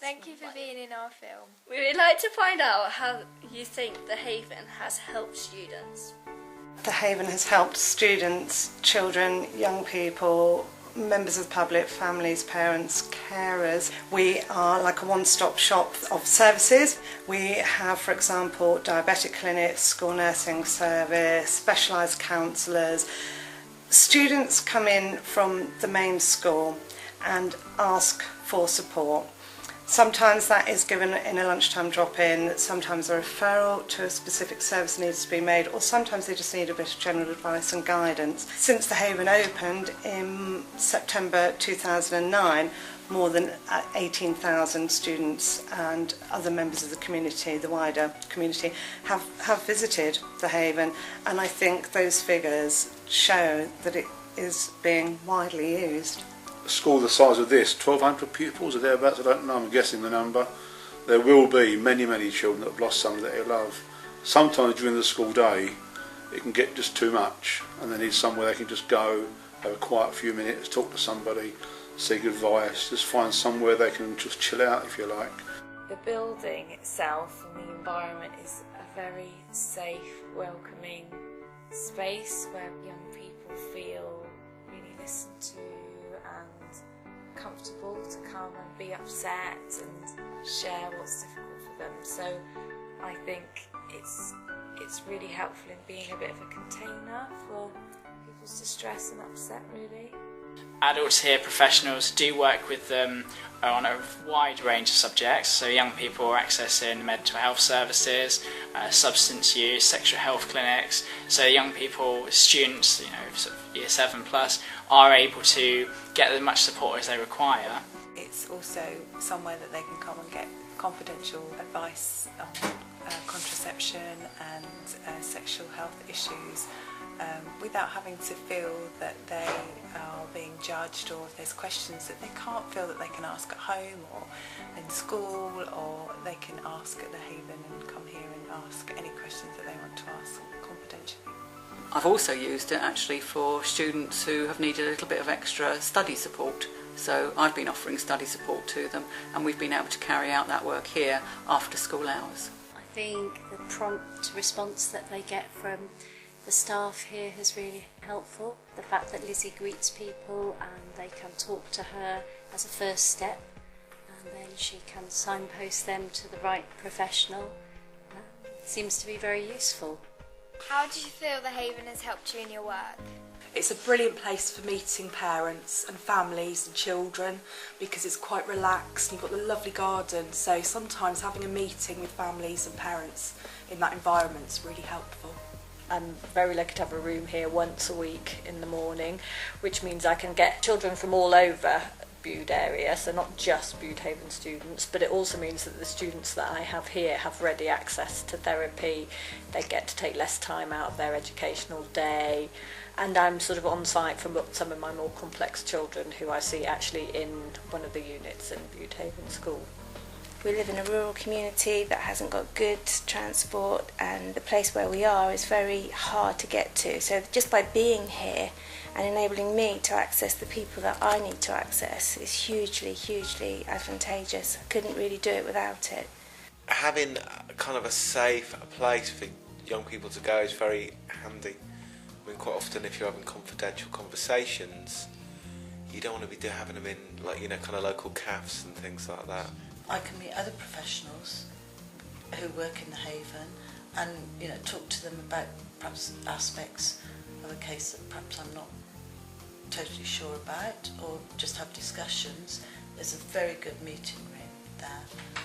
Thank you for being in our film. We would like to find out how you think the Haven has helped students. The Haven has helped students, children, young people, members of the public, families, parents, carers. We are like a one-stop shop of services. We have, for example, diabetic clinics, school nursing service, specialised counsellors. Students come in from the main school and ask for support. Sometimes that is given in a lunchtime drop-in, sometimes a referral to a specific service needs to be made, or sometimes they just need a bit of general advice and guidance. Since the Haven opened in September 2009, more than 18,000 students and other members of the community, the wider community, have visited the Haven, and I think those figures show that it is being widely used. A school the size of this, 1,200 pupils or thereabouts, I don't know, I'm guessing the number. There will be many, many children that have lost something that they love. Sometimes during the school day it can get just too much and they need somewhere they can just go, have a quiet few minutes, talk to somebody, seek advice, just find somewhere they can just chill out if you like. The building itself and the environment is a very safe, welcoming space where young people feel really listened to and comfortable to come and be upset and share what's difficult for them. So I think it's really helpful in being a bit of a container for people's distress and upset, really. Adults here, professionals, do work with them on a wide range of subjects. So young people are accessing mental health services, substance use, sexual health clinics. So young people, students, sort of year 7 plus, are able to get as much support as they require. It's also somewhere that they can come and get confidential advice on contraception and sexual health issues. Without having to feel that they are being judged, or if there's questions that they can't feel that they can ask at home or in school, or they can ask at the Haven and come here and ask any questions that they want to ask confidentially. I've also used it actually for students who have needed a little bit of extra study support. So I've been offering study support to them, and we've been able to carry out that work here after school hours. I think the prompt response that they get from the staff here is really helpful. The fact that Lizzie greets people and they can talk to her as a first step, and then she can signpost them to the right professional, seems to be very useful. How do you feel the Haven has helped you in your work? It's a brilliant place for meeting parents and families and children because it's quite relaxed and you've got the lovely garden, so sometimes having a meeting with families and parents in that environment is really helpful. I'm very lucky to have a room here once a week in the morning, which means I can get children from all over Bude area, so not just Bude Haven students, but it also means that the students that I have here have ready access to therapy. They get to take less time out of their educational day, and I'm sort of on site for some of my more complex children who I see actually in one of the units in Bude Haven School. We live in a rural community that hasn't got good transport, and the place where we are is very hard to get to. So just by being here and enabling me to access the people that I need to access is hugely, hugely advantageous. I couldn't really do it without it. Having kind of a safe place for young people to go is very handy. I mean, quite often if you're having confidential conversations, you don't want to be having them in kind of local cafes and things like that. I can meet other professionals who work in the Haven and talk to them about perhaps aspects of a case that perhaps I'm not totally sure about, or just have discussions. There's a very good meeting room there,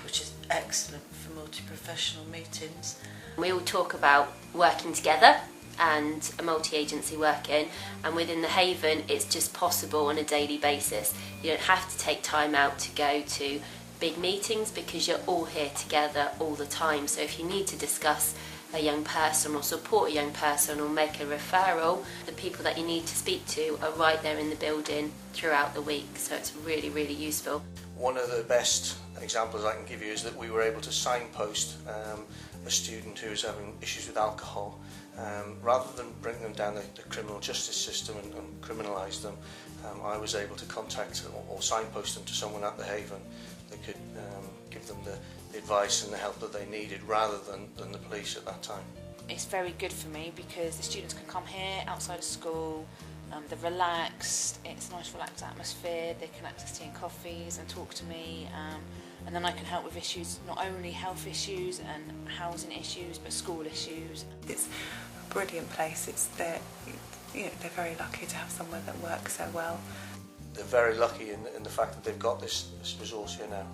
which is excellent for multi-professional meetings. We all talk about working together and a multi-agency working, and within the Haven it's just possible on a daily basis. You don't have to take time out to go to big meetings because you're all here together all the time. So if you need to discuss a young person or support a young person or make a referral, the people that you need to speak to are right there in the building throughout the week, so it's really, really useful. One of the best examples I can give you is that we were able to signpost a student who was having issues with alcohol. Rather than bring them down the criminal justice system and criminalise them, I was able to contact or signpost them to someone at the Haven they could give them the advice and the help that they needed rather than the police at that time. It's very good for me because the students can come here outside of school, they're relaxed, it's a nice relaxed atmosphere, they can access tea and coffees and talk to me, and then I can help with issues, not only health issues and housing issues, but school issues. It's a brilliant place. They're very lucky to have somewhere that works so well. They're very lucky in the fact that they've got this resource here now.